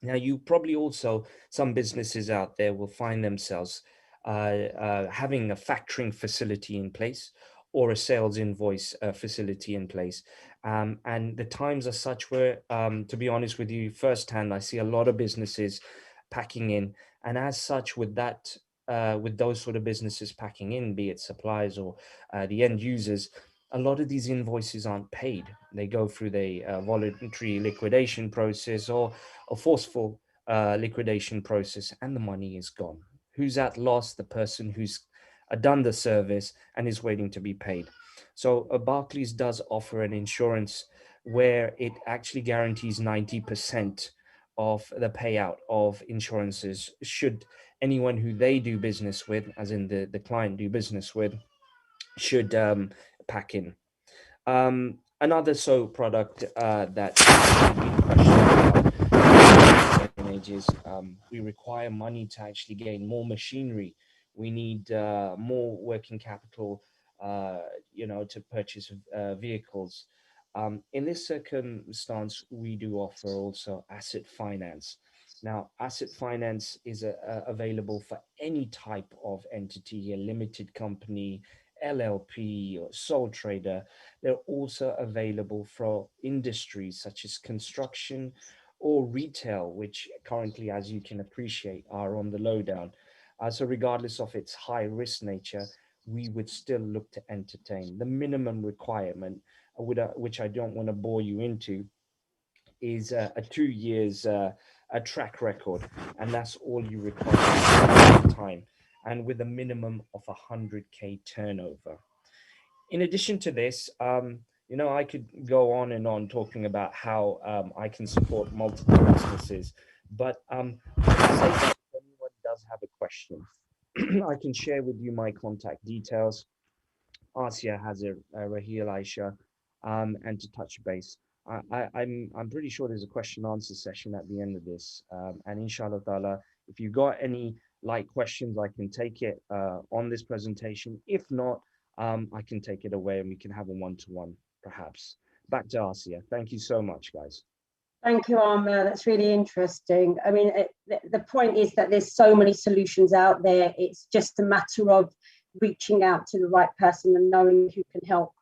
Now, you probably also, some businesses out there will find themselves having a factoring facility in place or a sales invoice facility in place. And the times are such where, to be honest with you, firsthand, I see a lot of businesses packing in. And as such, with that, with those sort of businesses packing in, be it suppliers or the end users, a lot of these invoices aren't paid. They go through the voluntary liquidation process or a forceful liquidation process, and the money is gone. Who's at loss? The person who's done the service and is waiting to be paid. So Barclays does offer an insurance where it actually guarantees 90% of the payout of insurances should anyone who they do business with, as in the client do business with, should pack in. Another product that is we require money to actually gain more machinery. We need more working capital, to purchase vehicles. In this circumstance, we do offer also asset finance. Now, asset finance is available for any type of entity, a limited company, LLP, or sole trader. They're also available for industries such as construction or retail, which currently, as you can appreciate, are on the lowdown. So regardless of its high risk nature, we would still look to entertain. The minimum requirement, which I don't want to bore you into, is a 2 years a track record, and that's all you require at the time, and with a minimum of 100K turnover. In addition to this, I could go on and on talking about how I can support multiple businesses, but I would say that if anyone does have a question, I can share with you my contact details. Asia has a Raheel, Aisha, and to touch base. I'm pretty sure there's a question answer session at the end of this, and inshallah ta'ala, if you've got any light questions, I can take it on this presentation. If not, I can take it away and we can have a one-to-one perhaps. Back to Asia. Thank you so much, guys. Thank you, Amr. That's really interesting. I mean, the point is that there's so many solutions out there. It's just a matter of reaching out to the right person and knowing who can help.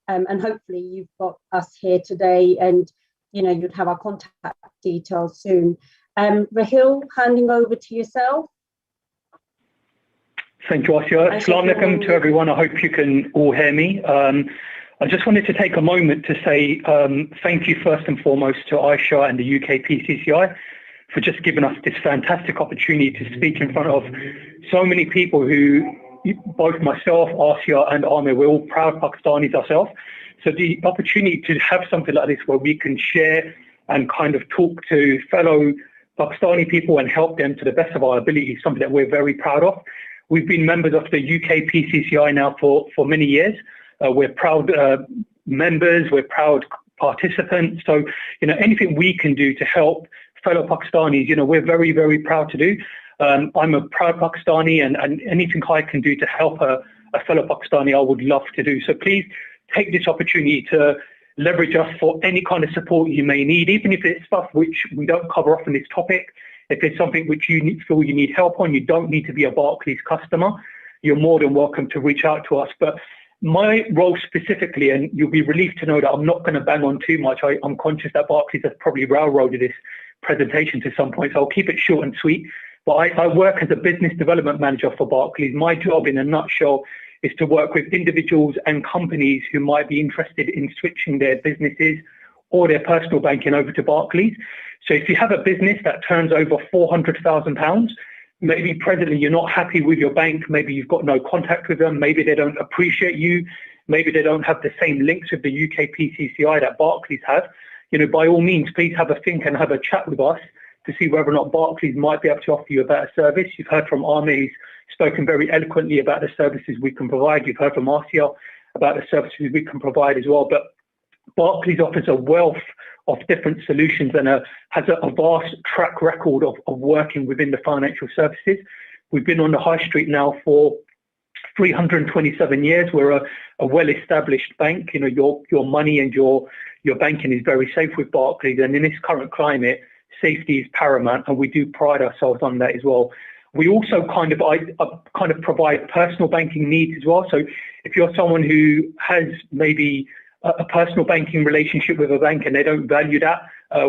And hopefully you've got us here today, and you'd have our contact details soon. Raheel, handing over to yourself. Thank you, Asia. Assalamu alaikum to everyone. I hope you can all hear me. I just wanted to take a moment to say thank you first and foremost to Aisha and the UKPCCI for just giving us this fantastic opportunity to speak in front of so many people who, both myself, Asia and Amir, we're all proud Pakistanis ourselves. So the opportunity to have something like this where we can share and kind of talk to fellow Pakistani people and help them to the best of our ability is something that we're very proud of. We've been members of the UKPCCI now for many years. We're proud members, we're proud participants. So, anything we can do to help fellow Pakistanis, we're very, very proud to do. I'm a proud Pakistani, and anything I can do to help a fellow Pakistani, I would love to do. So please take this opportunity to leverage us for any kind of support you may need, even if it's stuff which we don't cover off in this topic. If it's something which you feel you need help on, you don't need to be a Barclays customer. You're more than welcome to reach out to us. But my role specifically, and you'll be relieved to know that I'm not going to bang on too much. I'm conscious that Barclays has probably railroaded this presentation to some point, so I'll keep it short and sweet. But I work as a business development manager for Barclays. My job in a nutshell is to work with individuals and companies who might be interested in switching their businesses or their personal banking over to Barclays. So if you have a business that turns over £400,000, maybe presently you're not happy with your bank, maybe you've got no contact with them, maybe they don't appreciate you, maybe they don't have the same links with the UKPCCI that Barclays have, by all means, please have a think and have a chat with us to see whether or not Barclays might be able to offer you a better service. You've heard from Amir, he's spoken very eloquently about the services we can provide. You've heard from Asia about the services we can provide as well. But Barclays offers a wealth of different solutions and has a vast track record of working within the financial services. We've been on the high street now for 327 years. We're a well-established bank. You know, your money and your banking is very safe with Barclays. And in this current climate, safety is paramount, and we do pride ourselves on that as well. We also kind of provide personal banking needs as well. So if you're someone who has maybe a personal banking relationship with a bank and they don't value that,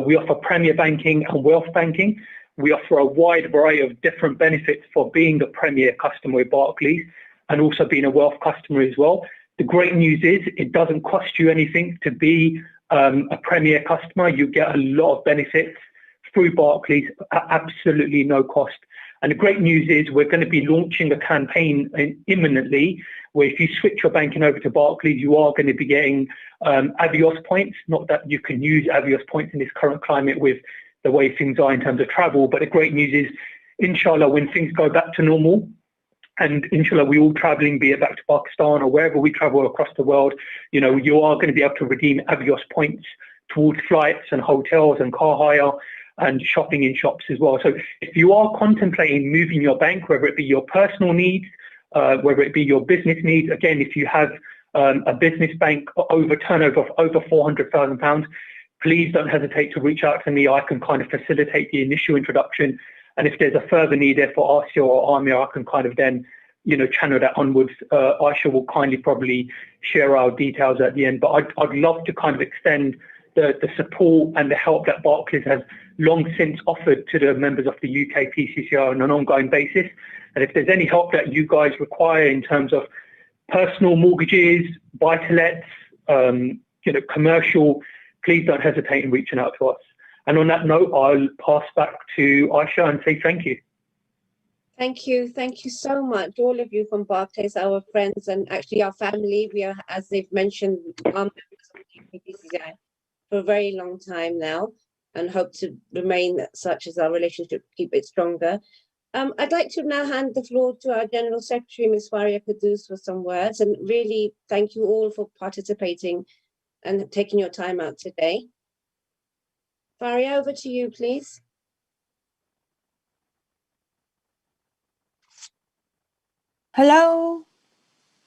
we offer premier banking and wealth banking. We offer a wide variety of different benefits for being a premier customer with Barclays and also being a wealth customer as well. The great news is it doesn't cost you anything to be a premier customer. You get a lot of benefits through Barclays at absolutely no cost. And the great news is we're going to be launching a campaign imminently where if you switch your banking over to Barclays, you are going to be getting Avios points. Not that you can use Avios points in this current climate with the way things are in terms of travel, but the great news is, inshallah, when things go back to normal, and inshallah we all traveling, be it back to Pakistan or wherever we travel across the world, you know, you are going to be able to redeem Avios points towards flights and hotels and car hire and shopping in shops as well. So if you are contemplating moving your bank, whether it be your personal needs, whether it be your business needs, again, if you have a business bank over turnover of over £400,000, please don't hesitate to reach out to me. I can kind of facilitate the initial introduction. And if there's a further need there for Asia or Amir, I can kind of then, you know, channel that onwards. Aisha will kindly probably share our details at the end. But I'd love to kind of extend the support and the help that Barclays has long since offered to the members of the UKPCCI on an ongoing basis. And if there's any help that you guys require in terms of personal mortgages, buy-to-lets, you know, commercial, please don't hesitate in reaching out to us. And on that note, I'll pass back to Aisha and say thank you. Thank you. Thank you so much, all of you from Barclays, our friends and actually our family. We are, as they've mentioned, members of the UKPCCI for a very long time now and hope to remain such as our relationship, keep it stronger. I'd like to now hand the floor to our General Secretary, Ms. Faria Kudus, for some words, and really thank you all for participating and taking your time out today. Faria, over to you, please. Hello.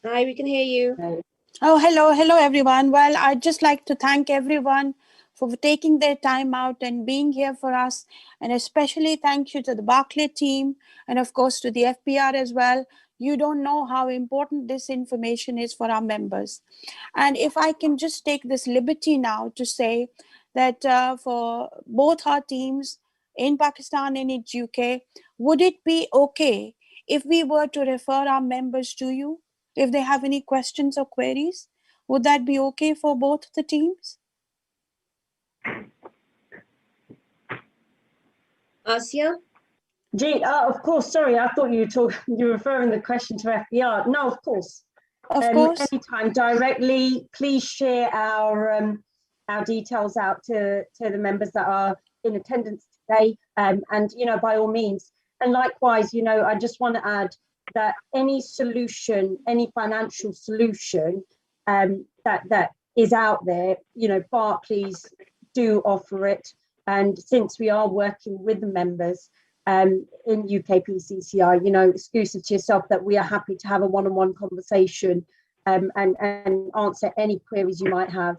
Hi, we can hear you. Oh, hello, everyone. Well, I'd just like to thank everyone for taking their time out and being here for us. And especially thank you to the Barclays team and of course to the FBR as well. You don't know how important this information is for our members. And if I can just take this liberty now to say that for both our teams in Pakistan and in UK, would it be okay if we were to refer our members to you? If they have any questions or queries, would that be okay for both the teams? Asia? Gee, of course, sorry, I thought you were referring the question to FBR. No, of course. Of course. Anytime, directly, please share our details out to the members that are in attendance today. And, you know, by all means. And likewise, you know, I just want to add that any solution, any financial solution that is out there, you know, Barclays do offer it. And since we are working with the members in UKPCCI, you know, exclusive to yourself, that we are happy to have a one-on-one conversation and answer any queries you might have.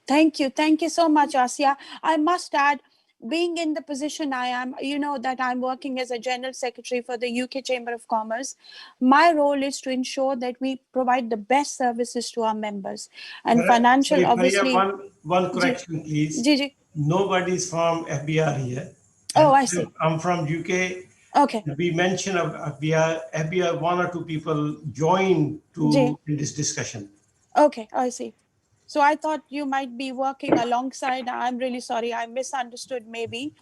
Thank you. Thank you so much, Asia. I must add, being in the position I am, you know, that I'm working as a General Secretary for the UK Chamber of Commerce. My role is to ensure that we provide the best services to our members. And financial, sorry, obviously... One correction, please. Nobody's from FBR here. Oh, I see. I'm from UK. Okay. We mentioned FBR, one or two people joined in this discussion. Okay, I see. So I thought you might be working alongside. I'm really sorry. I misunderstood maybe.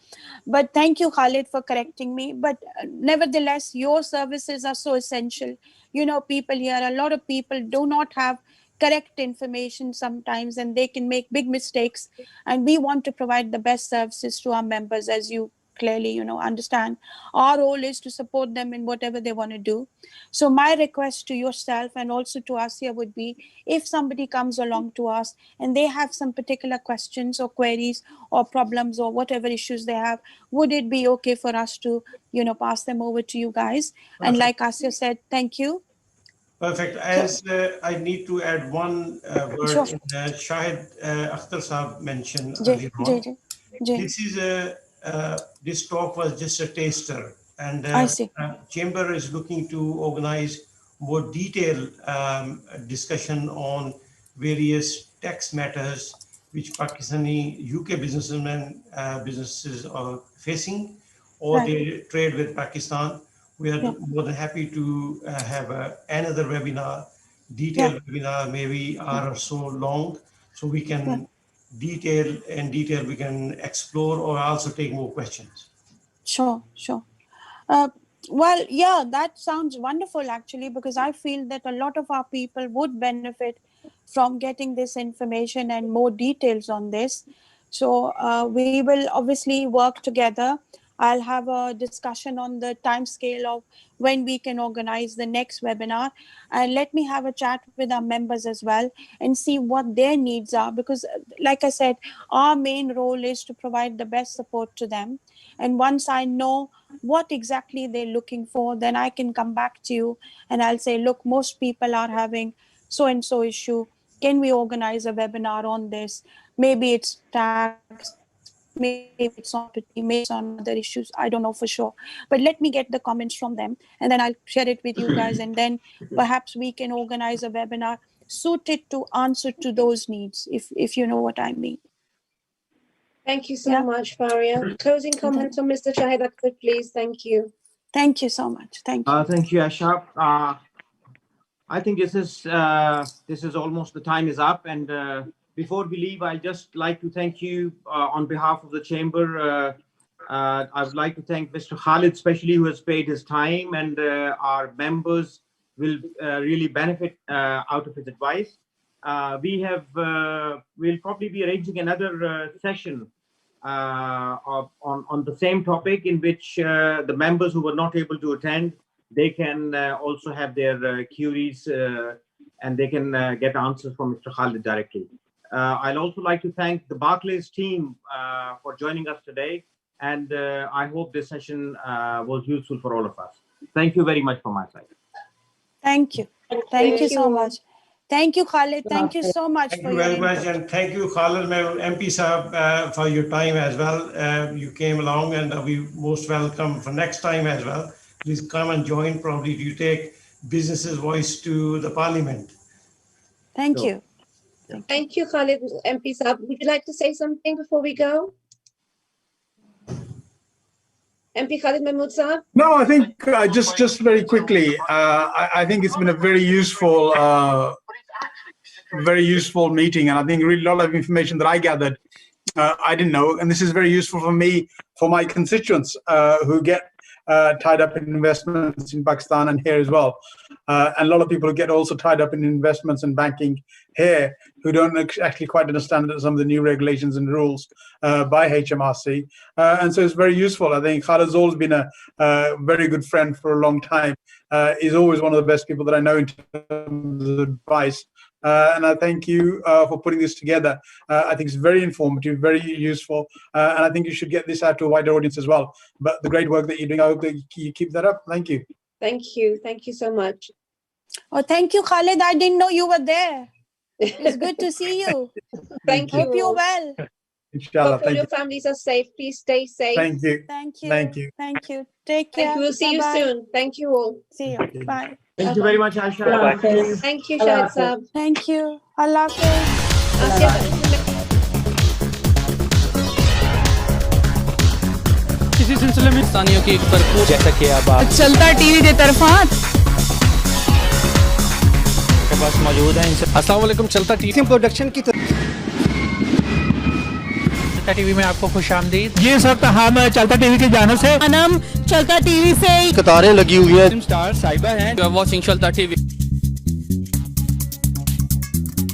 But thank you, Khalid, for correcting me. But nevertheless, your services are so essential. You know, people here, a lot of people do not have correct information sometimes and they can make big mistakes. And we want to provide the best services to our members, as you clearly, understand. Our role is to support them in whatever they want to do. So my request to yourself and also to Asya would be, if somebody comes along to us and they have some particular questions or queries or problems or whatever issues they have, would it be okay for us to, pass them over to you guys? Perfect. And like Asya said, thank you. Perfect. As I need to add one word, sure. Shahid Akhtar Saab mentioned earlier on. This is this talk was just a taster, and Chamber is looking to organize more detailed discussion on various tax matters which Pakistani UK businesses are facing, or they trade with Pakistan. We are more than happy to have another webinar, detailed webinar, maybe hour or so long, so we can detail we can explore or also take more questions. Sure. Well, yeah, that sounds wonderful actually, because I feel that a lot of our people would benefit from getting this information and more details on this. So we will obviously work together. I'll have a discussion on the time scale of when we can organize the next webinar, and let me have a chat with our members as well and see what their needs are, because like I said, our main role is to provide the best support to them. And once I know what exactly they're looking for, then I can come back to you and I'll say, look, most people are having so-and-so issue. Can we organize a webinar on this? Maybe it's tax, maybe it's on property, maybe it's on other issues. I don't know for sure. But let me get the comments from them and then I'll share it with you guys. And then perhaps we can organize a webinar suited to answer to those needs, if you know what I mean. Thank you so much, Faria. Closing comments from Mr. Shahid Akhtar, please. Thank you. Thank you so much. Thank you. Thank you, Ashab. I think this is almost, the time is up. And before we leave, I'd just like to thank you on behalf of the Chamber. I would like to thank Mr. Khaalid, especially, who has paid his time, and our members will really benefit out of his advice. We'll probably be arranging another session on the same topic, in which the members who were not able to attend, they can also have their queries and they can get answers from Mr. Khalid directly. I'd also like to thank the Barclays team for joining us today, and I hope this session was useful for all of us. Thank you very much from my side. Thank you. Thank you so much. Thank you, Khalid. Thank you so much. Thank you very much, and thank you, Khalid, MP Sahab, for your time as well. You came along, and we most welcome for next time as well. Please come and join. Probably you take business's voice to the Parliament. Thank you. Thank you, Khalid, MP Sahab. Would you like to say something before we go? MP Khalid Mahmood Sahab? No, I think just very quickly, I think it's been a very useful meeting, and I think really a lot of information that I gathered, I didn't know, and this is very useful for me, for my constituents who get tied up in investments in Pakistan and here as well, and a lot of people who get also tied up in investments and banking here, who don't actually quite understand some of the new regulations and rules by HMRC, and so it's very useful. I think Khaled's always been a very good friend for a long time. He's always one of the best people that I know in terms of advice. And I thank you for putting this together. I think it's very informative, very useful, and I think you should get this out to a wider audience as well. But the great work that you're doing, I hope that you keep that up. Thank you. Thank you. Thank you so much. Oh, thank you, Khalid. I didn't know you were there. It's good to see you. Thank you. Hope you're well. Inshallah. Hope all your families are safe. Please stay safe. Thank you. Thank you. Thank you. Thank you. Take care. Thank you. We'll see you soon. Thank you all. See you. Bye. Thank you very much, Aisha. Thank you, Shahid Sahab. Thank you. Allah Hafiz. इसी सिलसिले में स्थानीयों की एक भरपूर जैसा कि अब आप चलता टीवी दे तरफात के पास मौजूद हैं, इनसे अस्सलाम वालेकुम। चलता प्रोडक्शन की टीवी में आपको खुशामदीद। ये सब हम चलता टीवी की जानिब से अनम चलता टीवी से कतारें लगी हुई हैं। स्टार साहिबा हैं। You are watching Chalta TV.